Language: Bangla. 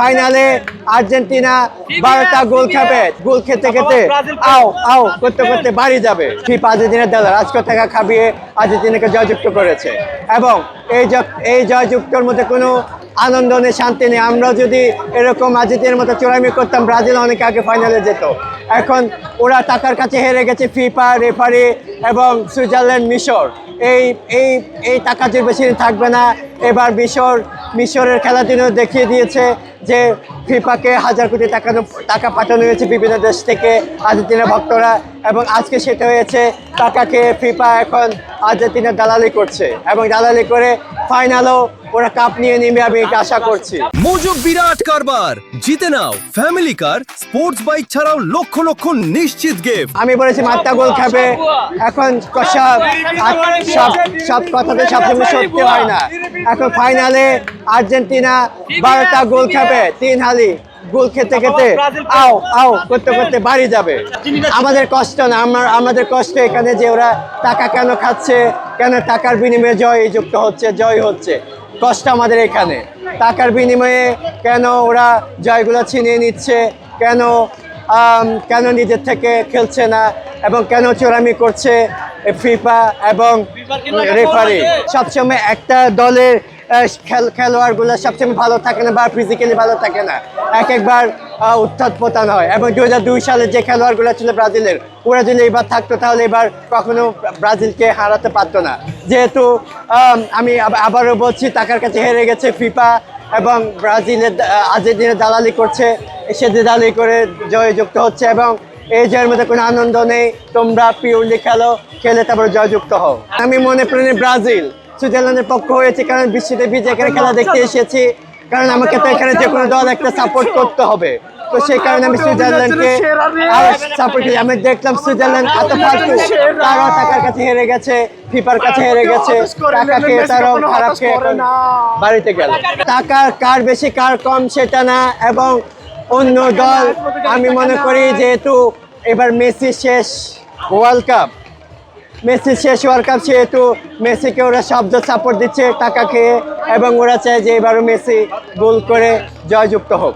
ফাইনালে আর্জেন্টিনা 12টা গোল খাবে, গোল খেতে খেতে আও আও করতে করতে বাড়ি যাবে। ফিফা আর্জেন্টিনার দল আজকে টাকা খাবিয়ে আর্জেন্টিনাকে জয়যুক্ত করেছে এবং এই জয়যুক্তর মধ্যে কোনো আনন্দ নেই, শান্তি নেই। আমরা যদি এরকম আর্জেন্টিনার মতো চোরামি করতাম, ব্রাজিল অনেক আগে ফাইনালে যেত। এখন ওরা টাকার কাছে হেরে গেছে, ফিফা, রেফারি এবং সুইজারল্যান্ড, মিশর। এই এই এই টাকা যে বেশি দিন থাকবে না। এবার মিশরের খেলার জন্য দেখিয়ে দিয়েছে যে ফিফাকে 1000 কোটি টাকা পাঠানো হয়েছে বিভিন্ন দেশ থেকে আর্জেন্টিনা ভক্তরা, এবং আজকে সেটা হয়েছে। টাকাকে ফিফা এখন আর্জেন্টিনা দালালি করছে এবং দালালি করে ফাইনালও ওরা কাপ নিয়ে নেবে, আমি এটা আশা করছি। মজুক বিরাট কারবার, জিতে নাও ফ্যামিলি কার, স্পোর্টস বাইক ছাড়াও লক্ষ লক্ষ নিশ্চিত গিফট। আমি বলেছি 8টা গোল খাবে, এখন সব কথাতে সবসময় সত্যি হয় না। এখন ফাইনালে আর্জেন্টিনা 12টা গোল খাবে, 3 হালি গোল খেতে খেতে আও আও করতে করতে বাড়ি যাবে। আমাদের কষ্ট না, আমাদের কষ্ট এখানে যে ওরা টাকা কেন খাচ্ছে, কেন টাকার বিনিময়ে জয় হচ্ছে। কষ্ট আমাদের এখানে টাকার বিনিময়ে কেন ওরা জয়গুলো ছিনিয়ে নিচ্ছে, কেন নিজের থেকে খেলছে না, এবং কেন চোরামি করছে ফিফা এবং রেফারি। সবসময় একটা দলের খেলোয়াড়গুলো সবসময় ভালো থাকে না বা ফিজিক্যালি ভালো থাকে না, একবার উত্থান পতন হয়। এবং 2002 সালে যে খেলোয়াড়গুলো ছিল ব্রাজিলের, ওরা যদি এবার থাকতো তাহলে এবার কখনো ব্রাজিলকে হারাতে পারতো না। যেহেতু আমি আবারও বলছি, টাকার কাছে হেরে গেছে ফিফা এবং আর্জেন্টিনা দালালি করছে, সে দালালি করে জয়যুক্ত হচ্ছে এবং এই জয়ের মধ্যে কোনো আনন্দ নেই। তোমরা পিওরলি খেলে তারপরে জয়যুক্ত হও। আমি মনে প্রাণে ব্রাজিল সুইজারল্যান্ডের পক্ষ হয়েছে, কারণ বিশ্বদেবী এখানে খেলা দেখতে এসেছি, কারণ আমাকে তো এখানে যে কোনো দল একটা সাপোর্ট করতে হবে। তো সেই কারণে আমি সুইজারল্যান্ডকে সাপোর্ট করি। আমি দেখলাম সুইজারল্যান্ড এত ফালতু, তারাও টাকার কাছে হেরে গেছে, ফিফার কাছে হেরে গেছে, টাকাকে তারাও খারাপ খেয়ে বাড়িতে গেল। টাকার কার বেশি কার কম সেটা না, এবং অন্য দল আমি মনে করি যেহেতু এবার মেসি শেষ ওয়ার্ল্ড কাপ, সেহেতু মেসিকে ওরা শব্দ সাপোর্ট দিচ্ছে টাকা খেয়ে, এবং ওরা চায় যে এবারও মেসি গোল করে জয়যুক্ত হোক।